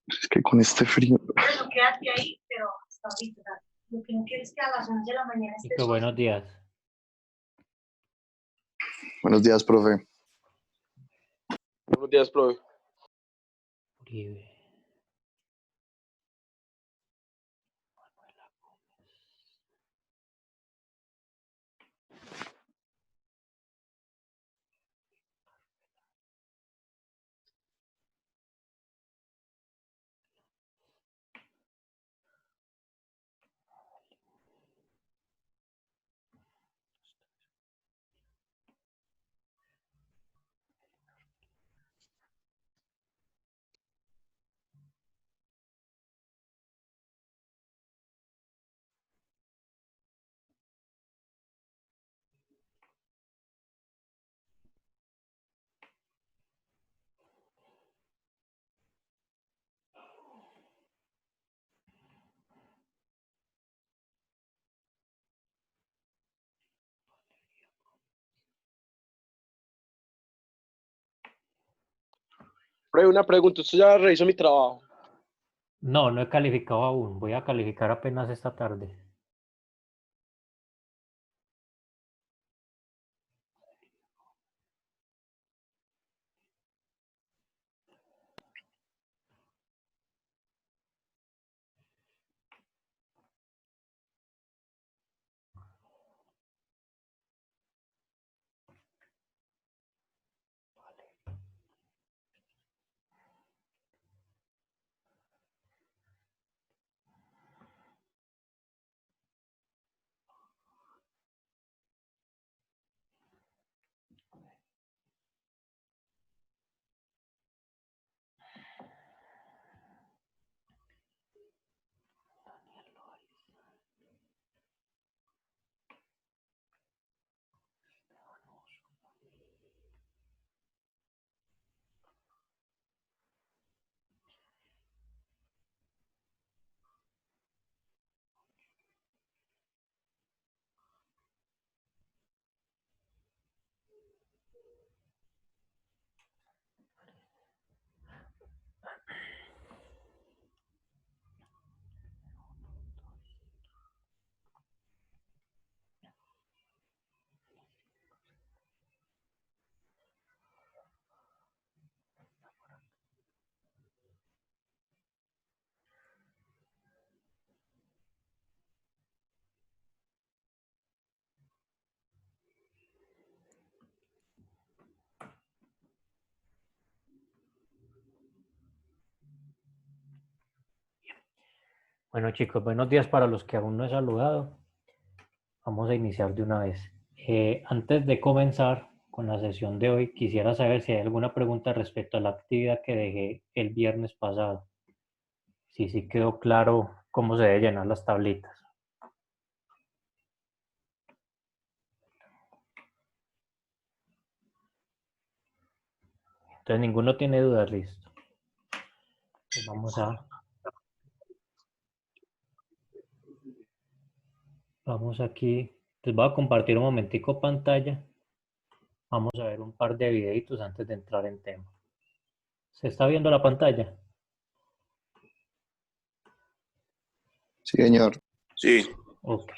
Es que con este frío. Bueno, quédate ahí, pero hasta ahorita. Lo que no quieres es que a las 11 de la mañana estés. Chico, buenos días. Buenos días, profe. Buenos días, profe. Uribe. Profe, una pregunta. ¿Usted ya revisó mi trabajo? No, no he calificado aún. Voy a calificar apenas esta tarde. Bueno, chicos, buenos días para los que aún no he saludado. Vamos a iniciar de una vez. Antes de comenzar con la sesión de hoy, quisiera saber si hay alguna pregunta respecto a la actividad que dejé el viernes pasado. Si sí quedó claro cómo se deben llenar las tablitas. Entonces, ninguno tiene dudas, listo. Pues vamos aquí. Les voy a compartir un momentico pantalla. Vamos a ver un par de videitos antes de entrar en tema. ¿Se está viendo la pantalla? Sí, señor. Sí. Ok.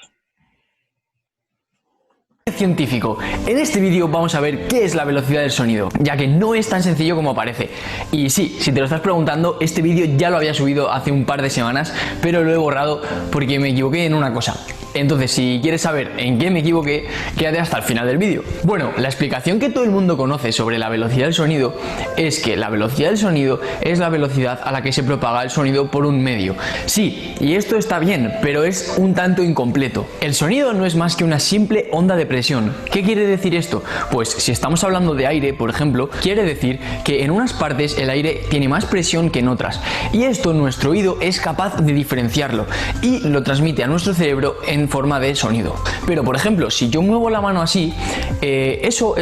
Científico. En este vídeo vamos a ver qué es la velocidad del sonido, ya que no es tan sencillo como parece. Y sí, si te lo estás preguntando, este vídeo ya lo había subido hace un par de semanas, pero lo he borrado porque me equivoqué en una cosa. Entonces, si quieres saber en qué me equivoqué, quédate hasta el final del vídeo. Bueno, la explicación que todo el mundo conoce sobre la velocidad del sonido es que la velocidad del sonido es la velocidad a la que se propaga el sonido por un medio. Sí, y esto está bien, pero es un tanto incompleto. El sonido no es más que una simple onda de presión. ¿Qué quiere decir esto? Pues si estamos hablando de aire, por ejemplo, quiere decir que en unas partes el aire tiene más presión que en otras. Y esto nuestro oído es capaz de diferenciarlo y lo transmite a nuestro cerebro en en forma de sonido. Pero por ejemplo, si yo muevo la mano así, eso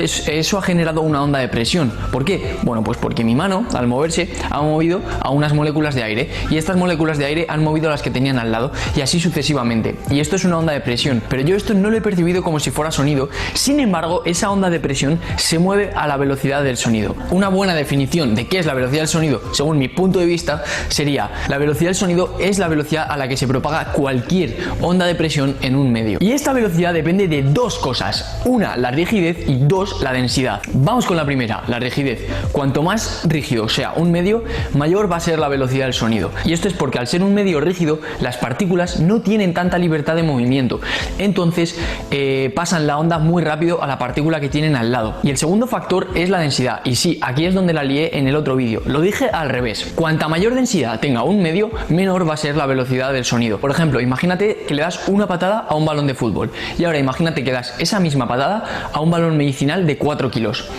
ha generado una onda de presión. ¿Por qué? Bueno, pues porque mi mano, al moverse, ha movido a unas moléculas de aire, y estas moléculas de aire han movido a las que tenían al lado, y así sucesivamente. Y esto es una onda de presión, pero yo esto no lo he percibido como si fuera sonido. Sin embargo, esa onda de presión se mueve a la velocidad del sonido. Una buena definición de qué es la velocidad del sonido, según mi punto de vista, sería: la velocidad del sonido es la velocidad a la que se propaga cualquier onda de presión en un medio. Y esta velocidad depende de dos cosas: una, la rigidez, y dos, la densidad. Vamos con la primera, la rigidez. Cuanto más rígido sea un medio, mayor va a ser la velocidad del sonido. Y esto es porque al ser un medio rígido, las partículas no tienen tanta libertad de movimiento. Entonces pasan la onda muy rápido a la partícula que tienen al lado. Y el segundo factor es la densidad. Y sí, aquí es donde la lié en el otro vídeo. Lo dije al revés. Cuanta mayor densidad tenga un medio, menor va a ser la velocidad del sonido. Por ejemplo, imagínate que le das una patada a un balón de fútbol. Y ahora imagínate que das esa misma patada a un balón medicinal de 4 kilos.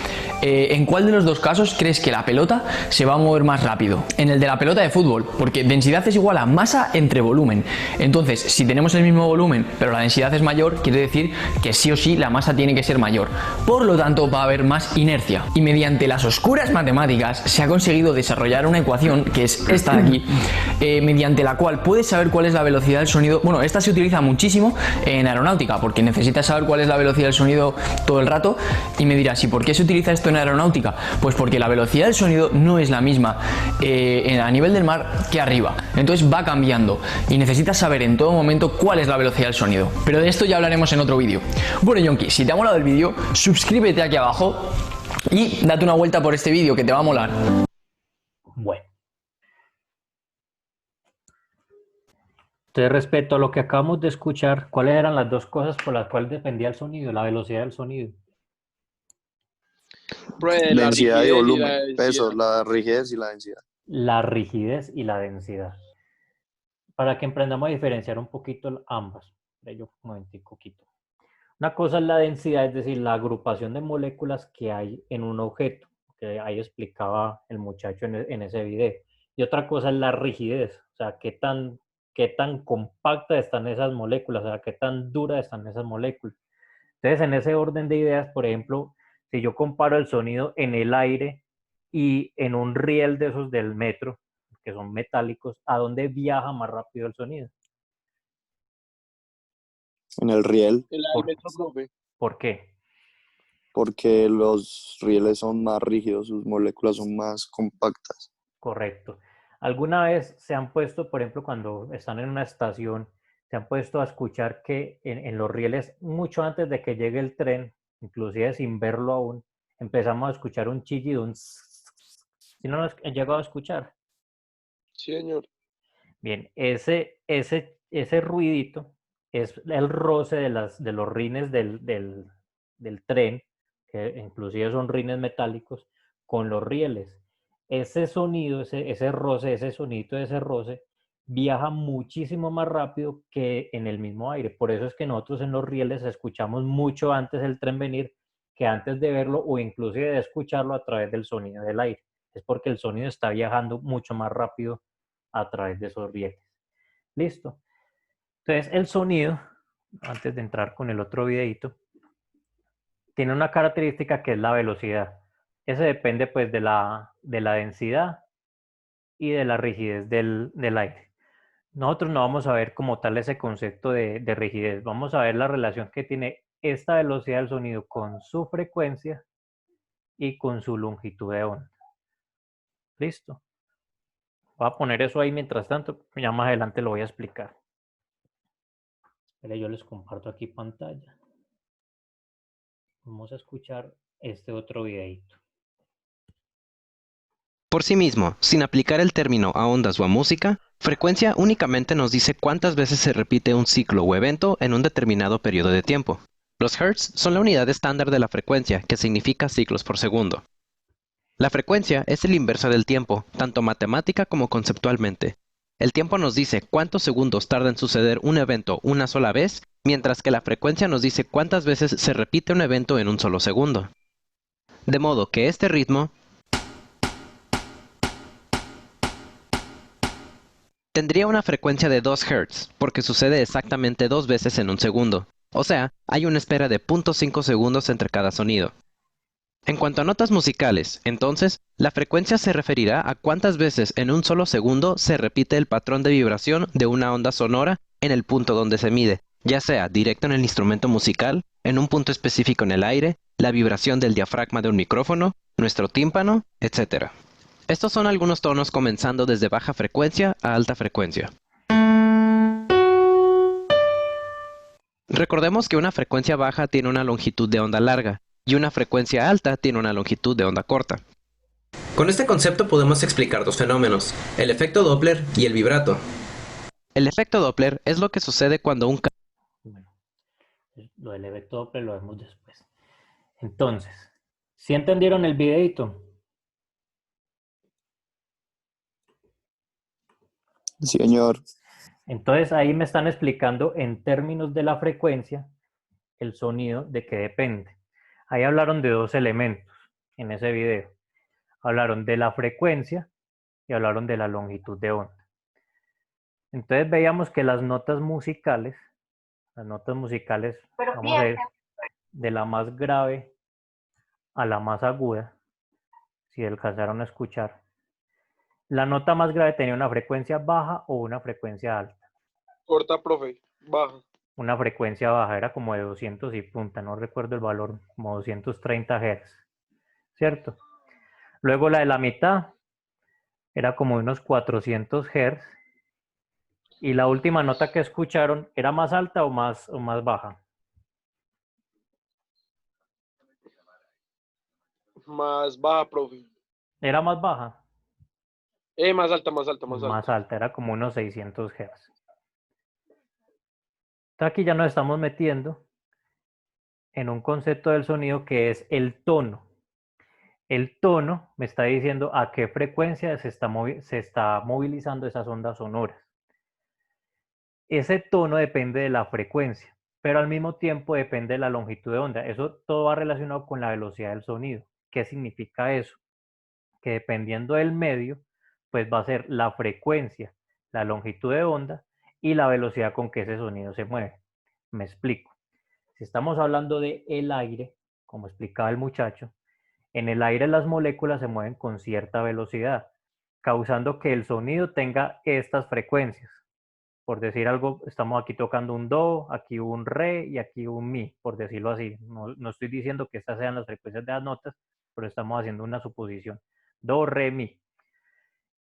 ¿En cuál de los dos casos crees que la pelota se va a mover más rápido? En el de la pelota de fútbol, porque densidad es igual a masa entre volumen. Entonces, si tenemos el mismo volumen, pero la densidad es mayor, quiere decir que sí o sí la masa tiene que ser mayor. Por lo tanto, va a haber más inercia. Y mediante las oscuras matemáticas se ha conseguido desarrollar una ecuación, que es esta de aquí, mediante la cual puedes saber cuál es la velocidad del sonido. Bueno, esta se utiliza muchísimo en aeronáutica, porque necesitas saber cuál es la velocidad del sonido todo el rato. Y me dirás, ¿y por qué se utiliza esto en aeronáutica? Pues porque la velocidad del sonido no es la misma a nivel del mar que arriba, entonces va cambiando y necesitas saber en todo momento cuál es la velocidad del sonido, pero de esto ya hablaremos en otro vídeo. Bueno, Yonki, si te ha molado el vídeo, suscríbete aquí abajo y date una vuelta por este vídeo que te va a molar. Bueno. Entonces, respecto a lo que acabamos de escuchar, ¿cuáles eran las dos cosas por las cuales dependía el sonido, la velocidad del sonido? La Densidad y rigidez y volumen, la densidad. peso, la rigidez y la densidad. La rigidez y la densidad. Para que aprendamos a diferenciar un poquito ambas. Yo un momentico quito. Una cosa es la densidad, es decir, la agrupación de moléculas que hay en un objeto, que ahí explicaba el muchacho en ese video. Y otra cosa es la rigidez, o sea, qué tan compactas están esas moléculas, o sea, qué tan duras están esas moléculas. Entonces, en ese orden de ideas, por ejemplo, si yo comparo el sonido en el aire y en un riel de esos del metro, que son metálicos, ¿a dónde viaja más rápido el sonido? En el riel, El metro, profe. ¿Por qué? porque los rieles son más rígidos, sus moléculas son más compactas. Correcto. ¿Alguna vez se han puesto, por ejemplo, cuando están en una estación, se han puesto a escuchar que en los rieles, mucho antes de que llegue el tren, inclusive sin verlo aún, empezamos a escuchar un chillido, ¿sí no lo han llegado a escuchar? Sí, señor. Bien, ese ruidito es el roce de los rines del tren, que inclusive son rines metálicos, con los rieles. Ese sonido, ese roce, ese sonito de ese roce, viaja muchísimo más rápido que en el mismo aire. Por eso es que nosotros en los rieles escuchamos mucho antes el tren venir que antes de verlo o inclusive de escucharlo a través del sonido del aire. Es porque el sonido está viajando mucho más rápido a través de esos rieles. Listo. Entonces el sonido, antes de entrar con el otro videito, tiene una característica que es la velocidad. Ese depende pues de la densidad y de la rigidez del aire. Nosotros no vamos a ver como tal ese concepto de rigidez. Vamos a ver la relación que tiene esta velocidad del sonido con su frecuencia y con su longitud de onda. ¿Listo? Voy a poner eso ahí mientras tanto. Ya más adelante lo voy a explicar. Pero yo les comparto aquí pantalla. Vamos a escuchar este otro videito. Por sí mismo, sin aplicar el término a ondas o a música, frecuencia únicamente nos dice cuántas veces se repite un ciclo o evento en un determinado periodo de tiempo. Los hertz son la unidad estándar de la frecuencia, que significa ciclos por segundo. La frecuencia es el inverso del tiempo, tanto matemática como conceptualmente. El tiempo nos dice cuántos segundos tarda en suceder un evento una sola vez, mientras que la frecuencia nos dice cuántas veces se repite un evento en un solo segundo. De modo que este ritmo Tendría una frecuencia de 2 Hz, porque sucede exactamente 2 veces en un segundo. O sea, hay una espera de 0.5 segundos entre cada sonido. En cuanto a notas musicales, entonces, la frecuencia se referirá a cuántas veces en un solo segundo se repite el patrón de vibración de una onda sonora en el punto donde se mide, ya sea directo en el instrumento musical, en un punto específico en el aire, la vibración del diafragma de un micrófono, nuestro tímpano, etc. Estos son algunos tonos comenzando desde baja frecuencia a alta frecuencia. Recordemos que una frecuencia baja tiene una longitud de onda larga, y una frecuencia alta tiene una longitud de onda corta. Con este concepto podemos explicar dos fenómenos, el efecto Doppler y el vibrato. El efecto Doppler es lo que sucede cuando un Bueno, lo del efecto Doppler lo vemos después. Entonces, ¿sí entendieron el videito? Sí, señor. Entonces ahí me están explicando en términos de la frecuencia el sonido de qué depende. Ahí hablaron de dos elementos en ese video. Hablaron de la frecuencia y hablaron de la longitud de onda. Entonces veíamos que las notas musicales, Pero vamos a ir piensa, de la más grave a la más aguda, si alcanzaron a escuchar. La nota más grave tenía una frecuencia baja o una frecuencia alta. Corta, profe. Baja. Una frecuencia baja era como de 200 y punta, no recuerdo el valor, como 230 Hz, ¿cierto? Luego la de la mitad era como unos 400 Hz. Y la última nota que escucharon, ¿era más alta o más baja? Más baja, profe. ¿Era más baja? Más alta, más alta, más alta. Más alta, era como unos 600 Hz. Entonces aquí ya nos estamos metiendo en un concepto del sonido que es el tono. El tono me está diciendo a qué frecuencia se está movilizando esas ondas sonoras. Ese tono depende de la frecuencia, pero al mismo tiempo depende de la longitud de onda. Eso todo va relacionado con la velocidad del sonido. ¿Qué significa eso? Que dependiendo del medio, pues va a ser la frecuencia, la longitud de onda y la velocidad con que ese sonido se mueve. Me explico. Si estamos hablando de el aire, como explicaba el muchacho, en el aire las moléculas se mueven con cierta velocidad, causando que el sonido tenga estas frecuencias. Por decir algo, estamos aquí tocando un do, aquí un re y aquí un mi, por decirlo así. No estoy diciendo que estas sean las frecuencias de las notas, pero estamos haciendo una suposición. Do, re, mi.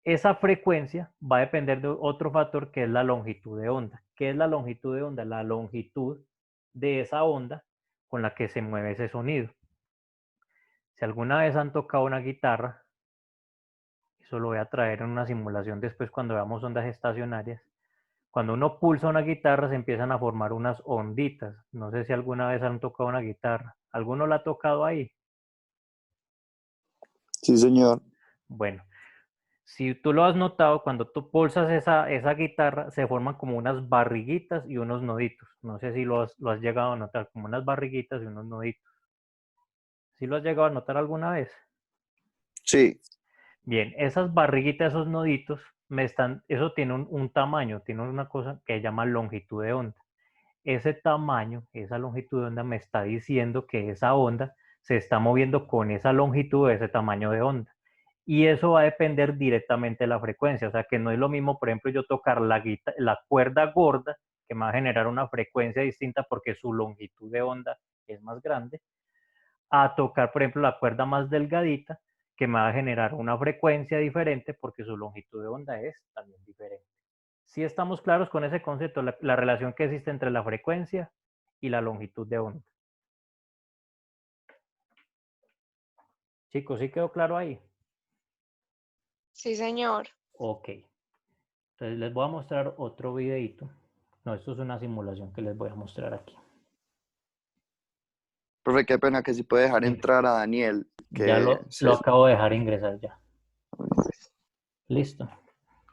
Esa frecuencia va a depender de otro factor que es la longitud de onda. ¿Qué es la longitud de onda? La longitud de esa onda con la que se mueve ese sonido. Si alguna vez han tocado una guitarra, eso lo voy a traer en una simulación después cuando veamos ondas estacionarias. Cuando uno pulsa una guitarra se empiezan a formar unas onditas. No sé si alguna vez han tocado una guitarra. ¿Alguno la ha tocado ahí? Sí, señor. Bueno, si tú lo has notado, cuando tú pulsas esa guitarra se forman como unas barriguitas y unos noditos. No sé si lo has llegado a notar, como unas barriguitas y unos noditos. ¿Sí lo has llegado a notar alguna vez? Sí. Bien, esas barriguitas, esos noditos, eso tiene un tamaño, tiene una cosa que se llama longitud de onda. Ese tamaño, esa longitud de onda me está diciendo que esa onda se está moviendo con esa longitud de ese tamaño de onda. Y eso va a depender directamente de la frecuencia. O sea, que no es lo mismo, por ejemplo, yo tocar la cuerda gorda, que me va a generar una frecuencia distinta porque su longitud de onda es más grande, a tocar, por ejemplo, la cuerda más delgadita, que me va a generar una frecuencia diferente porque su longitud de onda es también diferente. Si estamos claros con ese concepto, la relación que existe entre la frecuencia y la longitud de onda. Chicos, ¿sí quedó claro ahí? Sí, señor. Ok. Entonces les voy a mostrar otro videito. No, esto es una simulación que les voy a mostrar aquí. Profe, qué pena que si puede dejar entrar a Daniel. Que Ya lo acabo de dejar ingresar ya. Listo.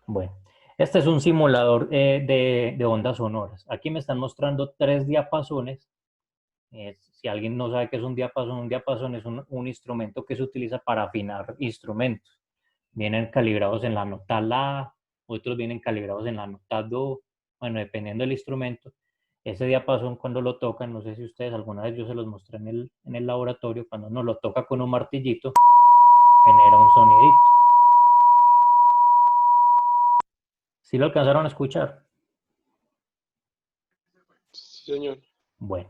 Bueno, este es un simulador de ondas sonoras. Aquí me están mostrando 3 diapasones. Si alguien no sabe qué es un diapasón es un instrumento que se utiliza para afinar instrumentos. Vienen calibrados en la nota la, otros vienen calibrados en la nota do, bueno, dependiendo del instrumento. Ese diapasón cuando lo tocan, no sé si ustedes alguna vez yo se los mostré en el laboratorio, cuando uno lo toca con un martillito, genera un sonidito. ¿Sí lo alcanzaron a escuchar? Sí, señor. Bueno,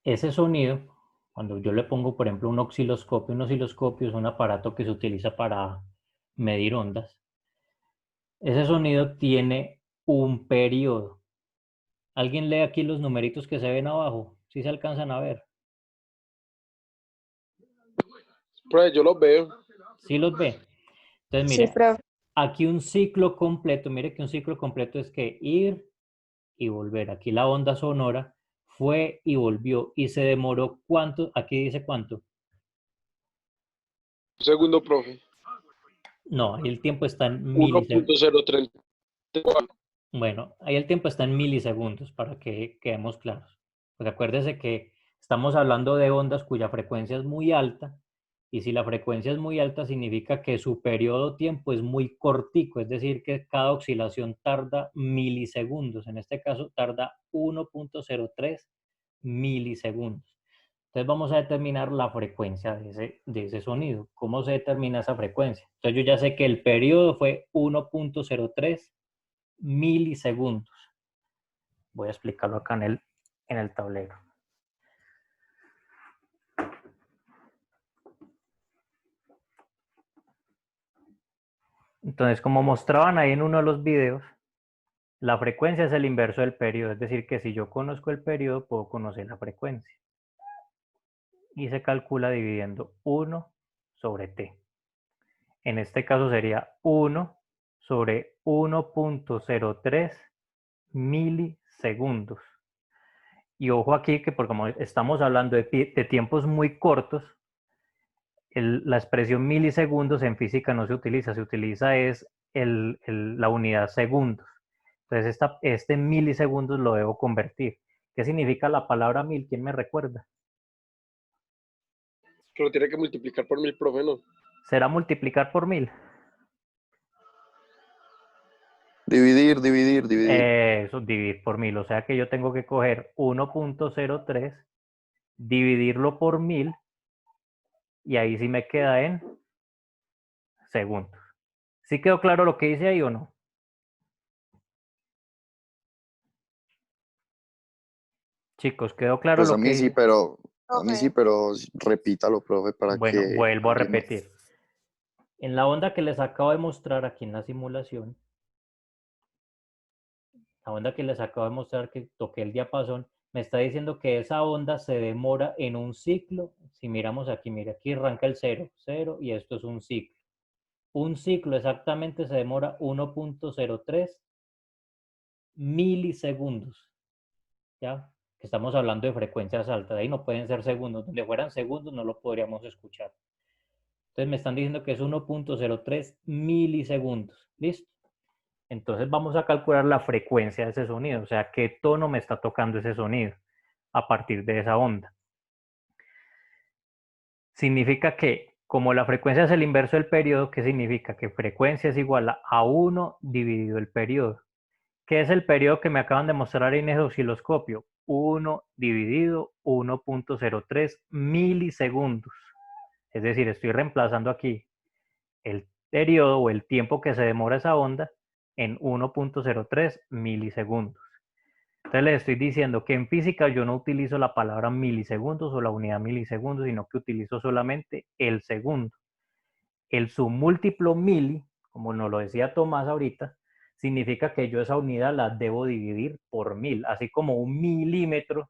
ese sonido, cuando yo le pongo, por ejemplo, un osciloscopio es un aparato que se utiliza para medir ondas. Ese sonido tiene un periodo. ¿Alguien lee aquí los numeritos que se ven abajo? ¿Sí se alcanzan a ver? Profe, yo los veo. ¿Sí los ve? Entonces, Sí, mire, profe. aquí un ciclo completo, mire que un ciclo completo es que ir y volver. Aquí la onda sonora fue y volvió y se demoró ¿cuánto? Aquí dice cuánto. Segundo, profe. No, ahí el tiempo está en milisegundos. 1.034. Bueno, ahí el tiempo está en milisegundos para que quedemos claros. Pues acuérdese que estamos hablando de ondas cuya frecuencia es muy alta y si la frecuencia es muy alta significa que su periodo tiempo es muy cortico, es decir, que cada oscilación tarda milisegundos. En este caso tarda 1.03 milisegundos. Entonces vamos a determinar la frecuencia de ese sonido. ¿Cómo se determina esa frecuencia? Entonces yo ya sé que el periodo fue 1.03 milisegundos. Voy a explicarlo acá en el tablero. Entonces, como mostraban ahí en uno de los videos, la frecuencia es el inverso del periodo. Es decir, que si yo conozco el periodo, puedo conocer la frecuencia. Y se calcula dividiendo 1 sobre t. En este caso sería 1 sobre 1.03 milisegundos. Y ojo aquí que por como estamos hablando de tiempos muy cortos, la expresión milisegundos en física no se utiliza es la unidad segundos. Entonces este milisegundos lo debo convertir. ¿Qué significa la palabra mil? ¿Quién me recuerda? Que lo tiene que multiplicar por 1.000, profe, ¿no? ¿Será multiplicar por 1000? Dividir. Eso, dividir por 1000. O sea que yo tengo que coger 1.03, dividirlo por 1000 y ahí sí me queda en segundos. ¿Sí quedó claro lo que dice ahí o no? Chicos, ¿quedó claro Pues a lo que mí sí, dice? pero Profe. repítalo, profe, para Bueno, que vuelvo a alguien más. repetir. En la onda que les acabo de mostrar aquí en la simulación, la onda que les acabo de mostrar que toqué el diapasón, me está diciendo que esa onda se demora en un ciclo. Si miramos aquí, mira, aquí arranca el 0, 0 y esto es un ciclo. Un ciclo exactamente se demora 1.03 milisegundos. ¿Ya? Que estamos hablando de frecuencias altas, ahí no pueden ser segundos, donde fueran segundos no lo podríamos escuchar. Entonces me están diciendo que es 1.03 milisegundos. ¿Listo? Entonces vamos a calcular la frecuencia de ese sonido, o sea, qué tono me está tocando ese sonido a partir de esa onda. Significa que, como la frecuencia es el inverso del periodo, ¿qué significa? Que frecuencia es igual a 1 dividido el periodo. ¿Qué es el periodo que me acaban de mostrar en ese osciloscopio? 1 dividido 1.03 milisegundos. Es decir, estoy reemplazando aquí el periodo o el tiempo que se demora esa onda en 1.03 milisegundos. Entonces les estoy diciendo que en física yo no utilizo la palabra milisegundos o la unidad milisegundos, sino que utilizo solamente el segundo. El submúltiplo mili, como nos lo decía Tomás ahorita, significa que yo esa unidad la debo dividir por 1000, así como un milímetro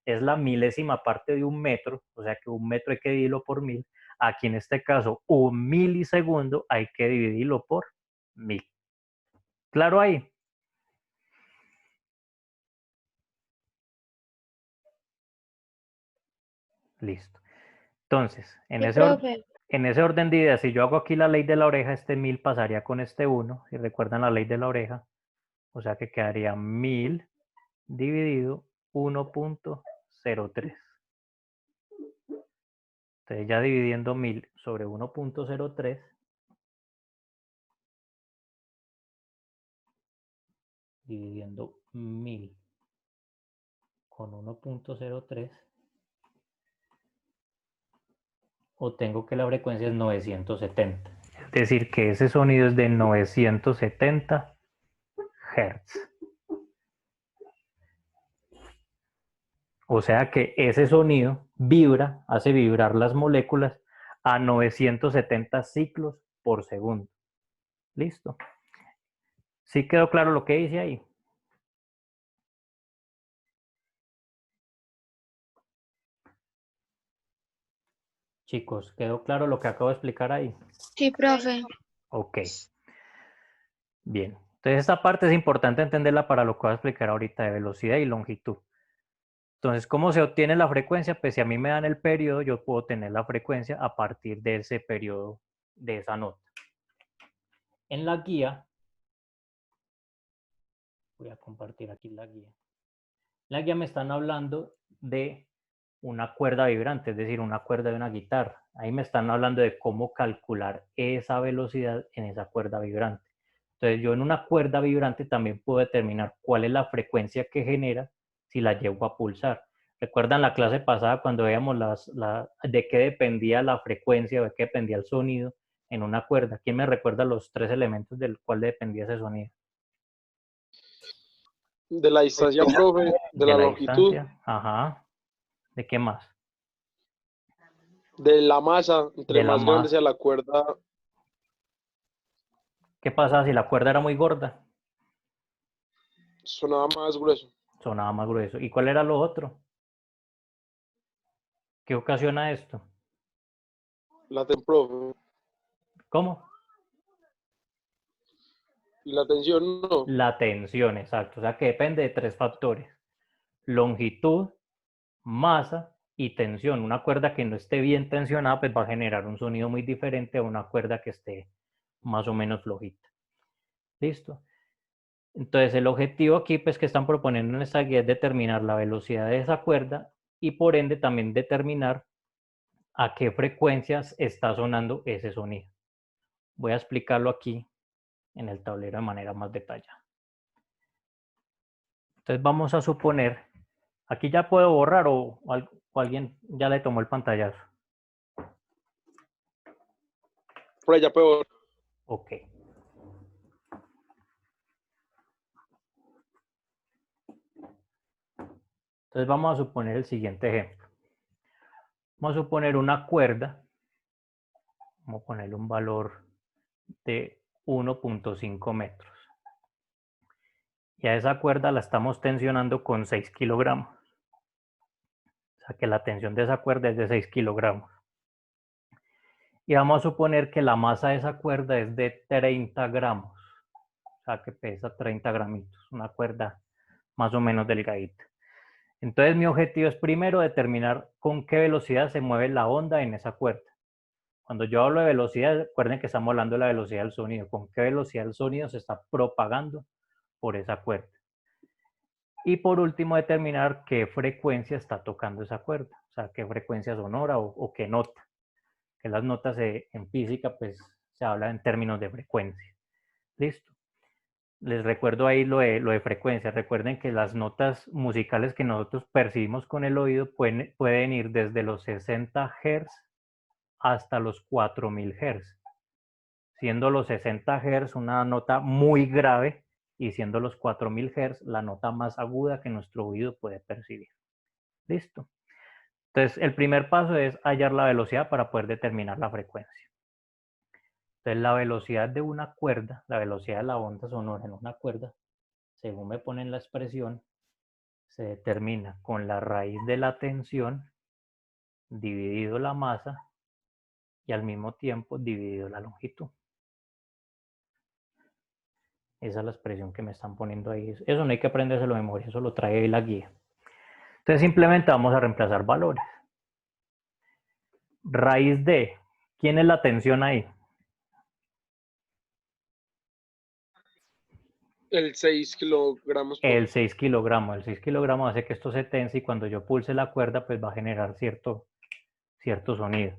es la milésima parte de un metro, o sea que un metro hay que dividirlo por 1000. Aquí en este caso, un milisegundo hay que dividirlo por 1000. ¿Claro ahí? Listo. Entonces, en ese orden de ideas, si yo hago aquí la ley de la oreja, este 1000 pasaría con este 1, si recuerdan la ley de la oreja, o sea que quedaría 1000 dividido 1.03. Entonces ya dividiendo 1000 sobre 1.03, dividiendo 1000 con 1.03, obtengo que la frecuencia es 970. Es decir, que ese sonido es de 970 Hz. O sea que ese sonido vibra, hace vibrar las moléculas a 970 ciclos por segundo. Listo. ¿Sí quedó claro lo que dice ahí? Chicos, ¿quedó claro lo que acabo de explicar ahí? Sí, profe. Ok. Bien. Entonces esta parte es importante entenderla para lo que voy a explicar ahorita de velocidad y longitud. Entonces, ¿cómo se obtiene la frecuencia? Pues si a mí me dan el periodo, yo puedo tener la frecuencia a partir de ese periodo, de esa nota. En la guía, voy a compartir aquí la guía. En la guía me están hablando de una cuerda vibrante, es decir, una cuerda de una guitarra. Ahí me están hablando de cómo calcular esa velocidad en esa cuerda vibrante. Entonces, yo en una cuerda vibrante también puedo determinar cuál es la frecuencia que genera si la llevo a pulsar. ¿Recuerdan la clase pasada cuando veíamos de qué dependía la frecuencia o de qué dependía el sonido en una cuerda? ¿Quién me recuerda los 3 elementos del cual dependía ese sonido? De la distancia, profe, de la longitud, distancia. Ajá. ¿De qué más? de la masa, entre De la más grande masa. sea la cuerda, ¿Qué pasa si la cuerda era muy gorda? sonaba más grueso. Sonaba más grueso. ¿Y cuál era lo otro? ¿Qué ocasiona esto? La profe, ¿Cómo? la tensión no. La tensión, exacto. O sea que depende de 3 factores. Longitud, masa y tensión. Una cuerda que no esté bien tensionada pues va a generar un sonido muy diferente a una cuerda que esté más o menos flojita. ¿Listo? Entonces el objetivo aquí pues que están proponiendo en esta guía es determinar la velocidad de esa cuerda y por ende también determinar a qué frecuencias está sonando ese sonido. Voy a explicarlo aquí en el tablero de manera más detallada. Entonces vamos a suponer, aquí ya puedo borrar o alguien ya le tomó el pantallazo. Por allá peor. Ok. Entonces vamos a suponer el siguiente ejemplo. Vamos a suponer una cuerda. Vamos a ponerle un valor de 1.5 metros. Y a esa cuerda la estamos tensionando con 6 kilogramos. O sea que la tensión de esa cuerda es de 6 kilogramos. Y vamos a suponer que la masa de esa cuerda es de 30 gramos. O sea que pesa 30 gramitos. Una cuerda más o menos delgadita. Entonces mi objetivo es primero determinar con qué velocidad se mueve la onda en esa cuerda. Cuando yo hablo de velocidad, recuerden que estamos hablando de la velocidad del sonido. ¿Con qué velocidad el sonido se está propagando por esa cuerda? Y por último, determinar qué frecuencia está tocando esa cuerda. O sea, qué frecuencia sonora o qué nota. Que las notas en física, pues, se habla en términos de frecuencia. ¿Listo? Les recuerdo ahí lo de frecuencia. Recuerden que las notas musicales que nosotros percibimos con el oído pueden ir desde los 60 Hz hasta los 4000 Hz. Siendo los 60 Hz una nota muy grave y siendo los 4000 Hz la nota más aguda que nuestro oído puede percibir. ¿Listo? Entonces, el primer paso es hallar la velocidad para poder determinar la frecuencia. Entonces, la velocidad de una cuerda, la velocidad de la onda sonora en una cuerda, según me ponen la expresión, se determina con la raíz de la tensión dividido la masa y al mismo tiempo dividido la longitud. Esa es la expresión que me están poniendo ahí. Eso no hay que aprendérselo de memoria, eso lo trae ahí la guía. Entonces simplemente vamos a reemplazar valores. Raíz de, ¿quién es la tensión ahí? El 6 kilogramos. El 6 kilogramos. El 6 kilogramos hace que esto se tense y cuando yo pulse la cuerda pues va a generar cierto sonido.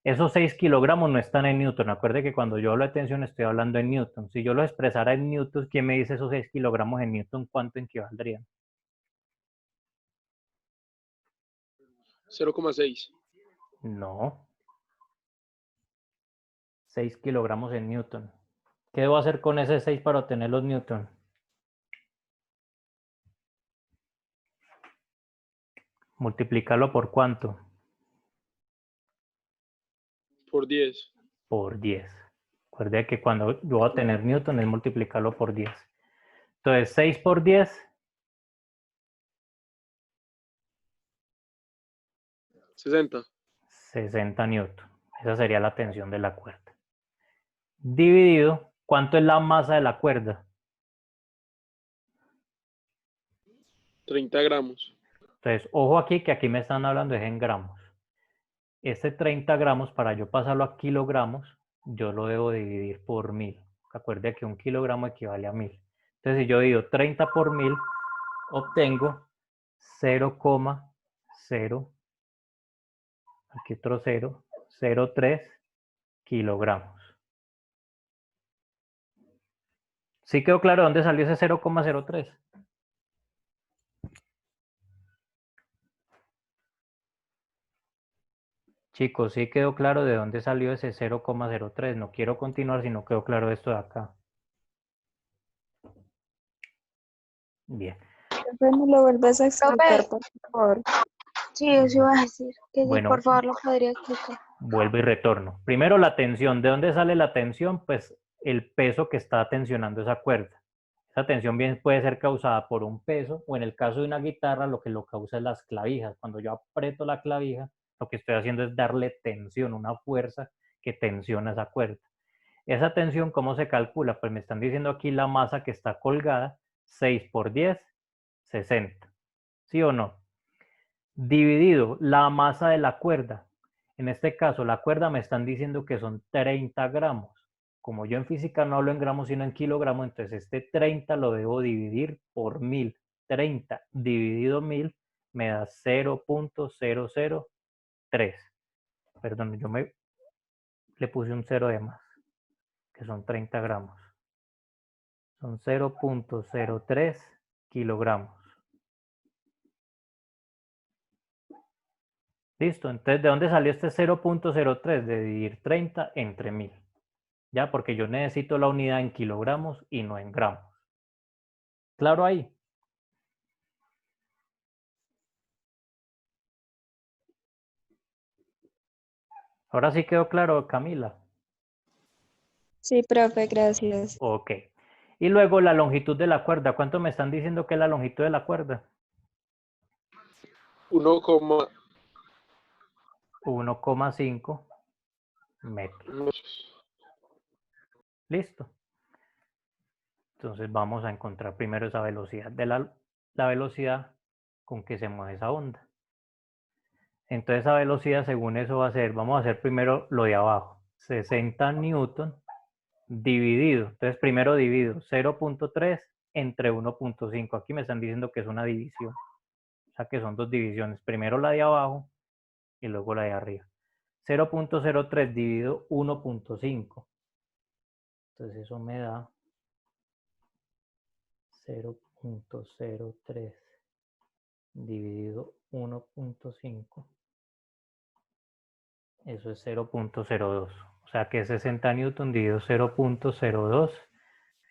Esos 6 kilogramos no están en Newton. Acuerde que cuando yo hablo de tensión estoy hablando en Newton. Si yo lo expresara en Newton, ¿quién me dice esos 6 kilogramos en Newton? ¿Cuánto equivaldrían? 0,6. No. 6 kilogramos en Newton. ¿Qué debo hacer con ese 6 para obtener los Newton? Multiplicarlo por ¿cuánto? Por 10. Por 10. Recuerde que cuando yo voy a tener Newton es multiplicarlo por 10. Entonces, 6 por 10. 60. 60 Newton. Esa sería la tensión de la cuerda. Dividido, ¿cuánto es la masa de la cuerda? 30 gramos. Entonces, ojo aquí que aquí me están hablando es en gramos. Este 30 gramos, para yo pasarlo a kilogramos, yo lo debo dividir por 1000. Acuerde que un kilogramo equivale a 1000. Entonces, si yo divido 30 por 1000, obtengo 0,0, aquí otro 0, 0,3 kilogramos. ¿Sí quedó claro de dónde salió ese 0,03? Chicos, sí quedó claro de dónde salió ese 0,03. No quiero continuar si no quedó claro esto de acá. Bien. ¿Me lo vuelves a explicar, por favor? Sí, eso iba a decir. Que Bueno. por favor lo podría explicar. Vuelvo y retorno. Primero la tensión. ¿De dónde sale la tensión? Pues el peso que está tensionando esa cuerda. Esa tensión bien puede ser causada por un peso o en el caso de una guitarra lo que lo causa es las clavijas. Cuando yo aprieto la clavija, lo que estoy haciendo es darle tensión, una fuerza que tensiona esa cuerda. Esa tensión, ¿cómo se calcula? Pues me están diciendo aquí la masa que está colgada, 6 por 10, 60. ¿Sí o no? Dividido la masa de la cuerda. En este caso, la cuerda me están diciendo que son 30 gramos. Como yo en física no hablo en gramos, sino en kilogramos, entonces este 30 lo debo dividir por 1000. 30 dividido 1000 me da 0,003. Perdón, yo le puse un 0 de más, que son 30 gramos. Son 0,03 kilogramos. Listo, entonces, ¿de dónde salió este 0,03? De dividir 30 entre 1000. Ya, porque yo necesito la unidad en kilogramos y no en gramos. ¿Claro ahí? Ahora sí quedó claro, Camila. Sí, profe, gracias. Ok. Y luego la longitud de la cuerda. ¿Cuánto me están diciendo que es la longitud de la cuerda? 1,5 metros. Listo. Entonces vamos a encontrar primero esa velocidad de la velocidad con que se mueve esa onda. Entonces esa velocidad según eso va a ser, vamos a hacer primero lo de abajo, 60 newton dividido. Entonces primero divido 0,3 entre 1,5. Aquí me están diciendo que es una división. O sea que son dos divisiones. Primero la de abajo y luego la de arriba. 0,03 dividido 1,5. Entonces eso me da 0,03 dividido 1,5. Eso es 0,02. O sea que 60 newton dividido 0,02.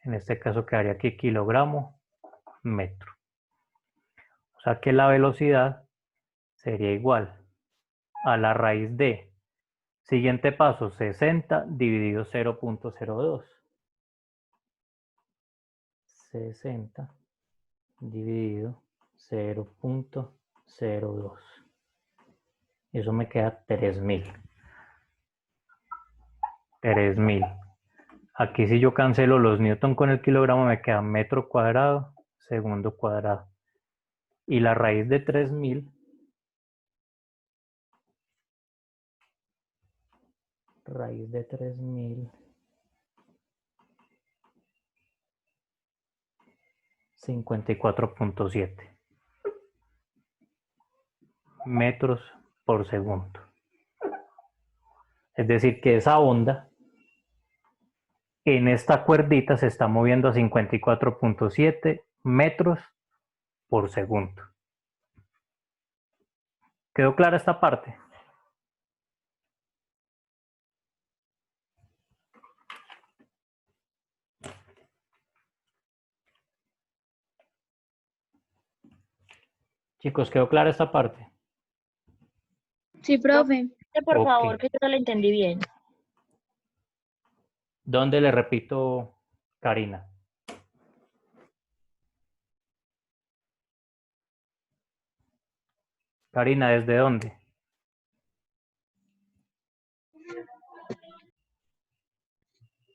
En este caso quedaría aquí kilogramo metro. O sea que la velocidad sería igual a la raíz de, siguiente paso, 60 dividido 0,02. 60 dividido 0,02. Eso me queda 3000. 3000. Aquí si yo cancelo los newton con el kilogramo me queda metro cuadrado, segundo cuadrado. Y la raíz de 3000, raíz de 3000, 54,7 metros por segundo. Es decir, que esa onda en esta cuerdita se está moviendo a 54.7 metros por segundo. ¿Quedó clara esta parte? Chicos, ¿quedó clara esta parte? Sí, profe. Por Ok. favor, que yo no lo entendí bien. ¿Dónde le repito, Karina? Karina, ¿desde dónde?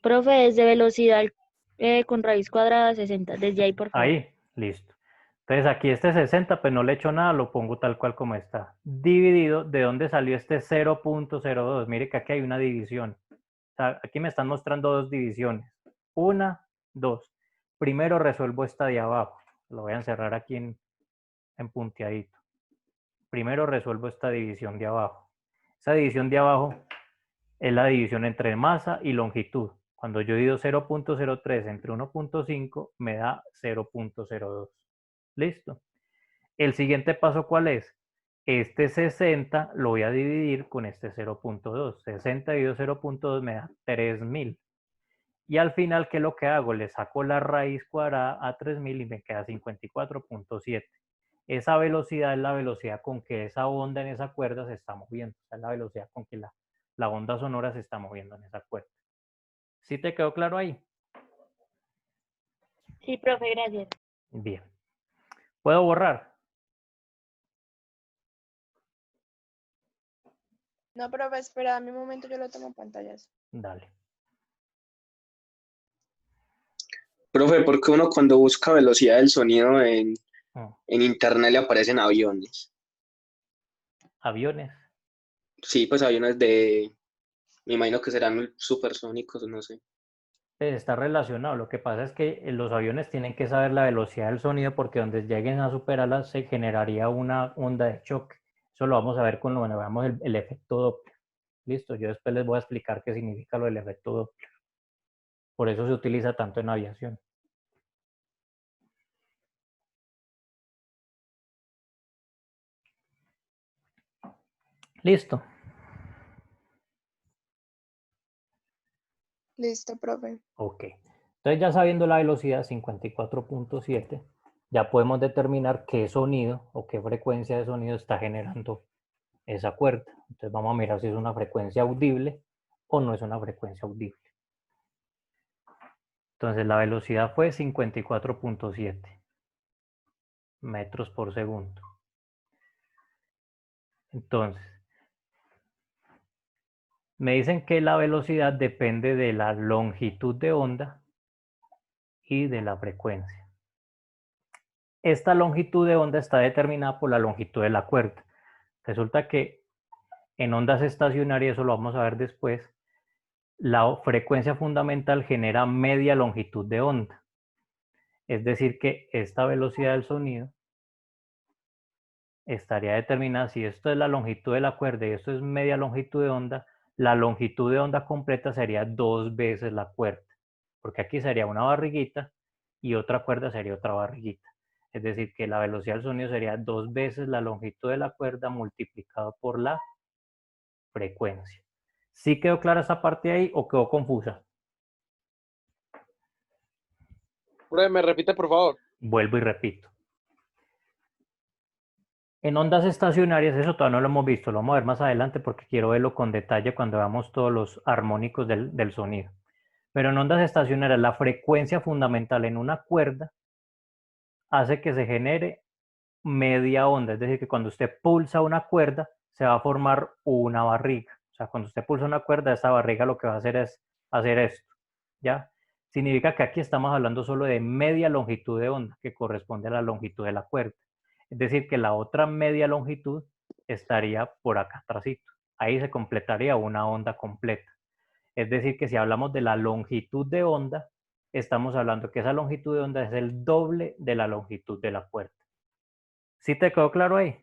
Profe, desde velocidad con raíz cuadrada 60, desde ahí, por favor. Ahí, listo. Entonces aquí este 60, pues no le echo nada, lo pongo tal cual como está. Dividido, ¿de dónde salió este 0.02? Mire que aquí hay una división. O sea, aquí me están mostrando dos divisiones. Una, dos. Primero resuelvo esta de abajo. Lo voy a encerrar aquí en punteadito. Primero resuelvo esta división de abajo. Esa división de abajo es la división entre masa y longitud. Cuando yo divido 0.03 entre 1.5 me da 0.02. ¿Listo? El siguiente paso, ¿cuál es? Este 60 lo voy a dividir con este 0.2. 60 dividido 0.2 me da 3000. Y al final, ¿qué es lo que hago? Le saco la raíz cuadrada a 3000 y me queda 54.7. Esa velocidad es la velocidad con que esa onda en esa cuerda se está moviendo. Esa es la velocidad con que la onda sonora se está moviendo en esa cuerda. ¿Sí te quedó claro ahí? Sí, profe, gracias. Bien. ¿Puedo borrar? No, profe, espera, a mi momento yo lo tomo pantallas. Dale. Profe, porque uno cuando busca velocidad del sonido en Oh, internet le aparecen aviones? aviones. Sí, pues aviones me imagino que serán supersónicos, no sé. Está relacionado. Lo que pasa es que los aviones tienen que saber la velocidad del sonido porque donde lleguen a superarla se generaría una onda de choque. Eso lo vamos a ver cuando veamos el efecto Doppler. Listo, yo después les voy a explicar qué significa lo del efecto Doppler. Por eso se utiliza tanto en aviación. Listo. Listo, profe. Ok. Entonces ya sabiendo la velocidad 54.7, ya podemos determinar qué sonido o qué frecuencia de sonido está generando esa cuerda. Entonces vamos a mirar si es una frecuencia audible o no es una frecuencia audible. Entonces la velocidad fue 54.7 metros por segundo. Entonces, me dicen que la velocidad depende de la longitud de onda y de la frecuencia. Esta longitud de onda está determinada por la longitud de la cuerda. Resulta que en ondas estacionarias, eso lo vamos a ver después, la frecuencia fundamental genera media longitud de onda. Es decir, que esta velocidad del sonido estaría determinada, si esto es la longitud de la cuerda y esto es media longitud de onda, la longitud de onda completa sería 2 veces la cuerda, porque aquí sería una barriguita y otra cuerda sería otra barriguita. Es decir, que la velocidad del sonido sería 2 veces la longitud de la cuerda multiplicado por la frecuencia. ¿Sí quedó clara esa parte ahí o quedó confusa? Profe, ¿me repite, por favor? Vuelvo y repito. En ondas estacionarias, eso todavía no lo hemos visto, lo vamos a ver más adelante porque quiero verlo con detalle cuando veamos todos los armónicos del sonido. Pero en ondas estacionarias, la frecuencia fundamental en una cuerda hace que se genere media onda, es decir, que cuando usted pulsa una cuerda, se va a formar una barriga. O sea, cuando usted pulsa una cuerda, esta barriga lo que va a hacer es hacer esto, ¿ya? Significa que aquí estamos hablando solo de media longitud de onda, que corresponde a la longitud de la cuerda. Es decir, que la otra media longitud estaría por acá atrásito. Ahí se completaría una onda completa. Es decir, que si hablamos de la longitud de onda, estamos hablando que esa longitud de onda es el doble de la longitud de la cuerda. ¿Sí te quedó claro ahí?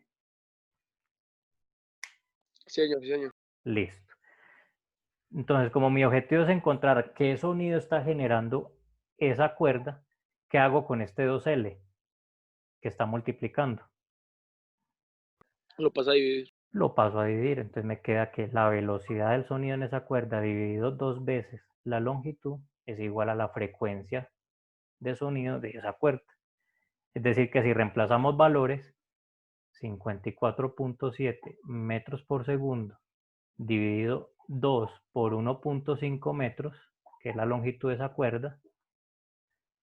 Sí, señor, sí, señor. Listo. Entonces, como mi objetivo es encontrar qué sonido está generando esa cuerda, ¿qué hago con este 2L que está multiplicando? Lo pasa a dividir. Lo paso a dividir, entonces me queda que la velocidad del sonido en esa cuerda dividido 2 veces la longitud es igual a la frecuencia de sonido de esa cuerda. Es decir, que si reemplazamos valores, 54.7 metros por segundo dividido 2 por 1.5 metros, que es la longitud de esa cuerda,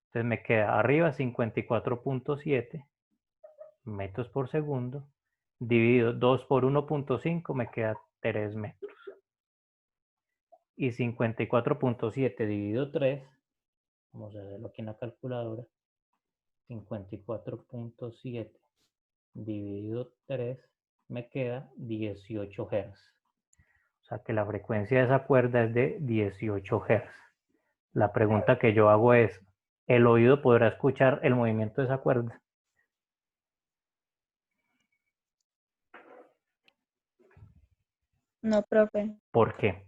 entonces me queda arriba 54.7 metros por segundo, dividido 2 por 1.5 me queda 3 metros. Y 54.7 dividido 3, vamos a hacerlo aquí en la calculadora, 54.7 dividido 3 me queda 18 Hz. O sea que la frecuencia de esa cuerda es de 18 Hz. La pregunta que yo hago es, ¿el oído podrá escuchar el movimiento de esa cuerda? No, profe. ¿Por qué?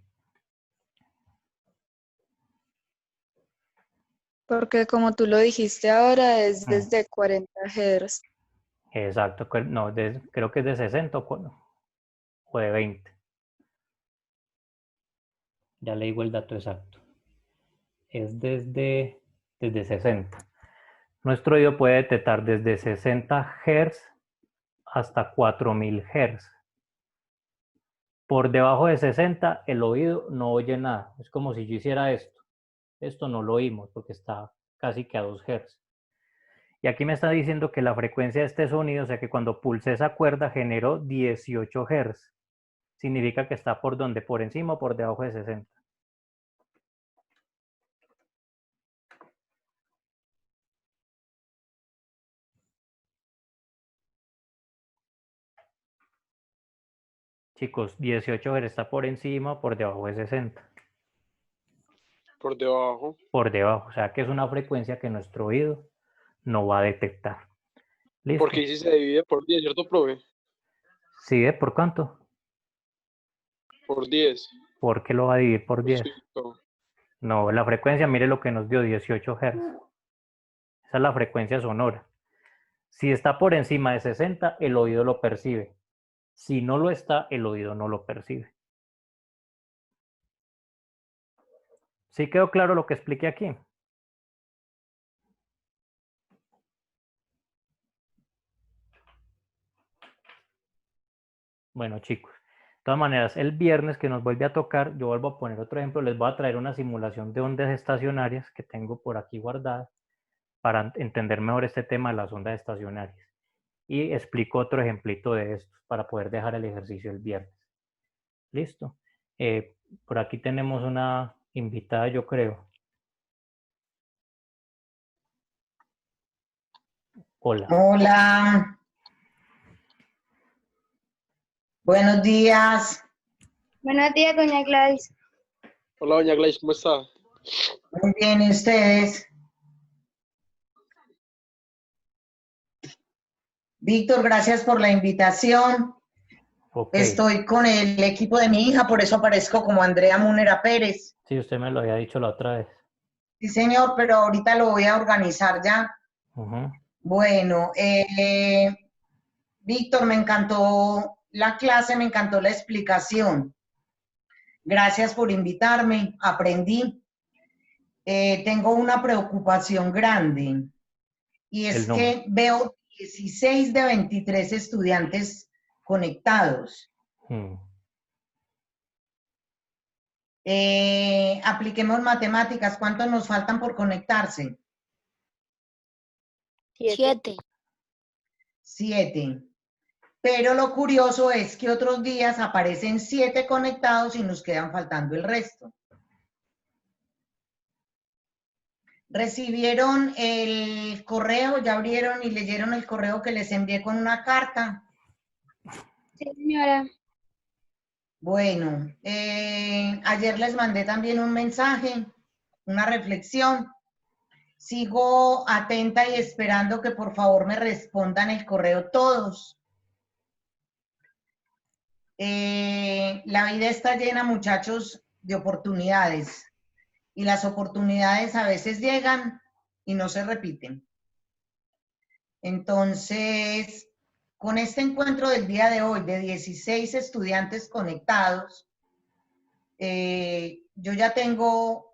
Porque como tú lo dijiste ahora, es desde 40 Hz. Exacto, no, creo que es de 60 o de 20. Ya le digo el dato exacto. Es desde 60. Nuestro oído puede detectar desde 60 Hz hasta 4000 Hz. Por debajo de 60, el oído no oye nada. Es como si yo hiciera esto. Esto no lo oímos porque está casi que a 2 Hz. Y aquí me está diciendo que la frecuencia de este sonido, o sea que cuando pulsé esa cuerda generó 18 Hz. Significa que está por donde, por encima o por debajo de 60. Chicos, 18 Hz está por encima o por debajo de 60. Por debajo. Por debajo, o sea que es una frecuencia que nuestro oído no va a detectar. ¿Listo? Porque si se divide por 10, ¿cierto, profe? ¿Sí? ¿Por cuánto? Por 10. ¿Por qué lo va a dividir por 10? No, la frecuencia, mire lo que nos dio, 18 Hz. Esa es la frecuencia sonora. Si está por encima de 60, el oído lo percibe. Si no lo está, el oído no lo percibe. ¿Sí quedó claro lo que expliqué aquí? Bueno, chicos, de todas maneras, el viernes que nos vuelve a tocar, yo vuelvo a poner otro ejemplo, les voy a traer una simulación de ondas estacionarias que tengo por aquí guardadas para entender mejor este tema de las ondas estacionarias. Y explico otro ejemplito de estos para poder dejar el ejercicio el viernes. ¿Listo? Por aquí tenemos una invitada, yo creo. Hola. Hola. Buenos días. Buenos días, doña Gladys. Hola, doña Gladys, ¿cómo está? Muy bien, ¿y ustedes? Víctor, gracias por la invitación. Okay. Estoy con el equipo de mi hija, por eso aparezco como Andrea Munera Pérez. Sí, usted me lo había dicho la otra vez. Sí, señor, pero ahorita lo voy a organizar ya. Uh-huh. Bueno, Víctor, me encantó la clase, me encantó la explicación. Gracias por invitarme, aprendí. Tengo una preocupación grande y es que veo 16 de 23 estudiantes conectados. Apliquemos matemáticas. ¿Cuántos nos faltan por conectarse? 7. 7. Pero lo curioso es que otros días aparecen 7 conectados y nos quedan faltando el resto. ¿Recibieron el correo? ¿Ya abrieron y leyeron el correo que les envié con una carta? Sí, señora. Bueno, ayer les mandé también un mensaje, una reflexión. Sigo atenta y esperando que por favor me respondan el correo todos. La vida está llena, muchachos, de oportunidades. Y las oportunidades a veces llegan y no se repiten. Entonces, con este encuentro del día de hoy de 16 estudiantes conectados, yo ya tengo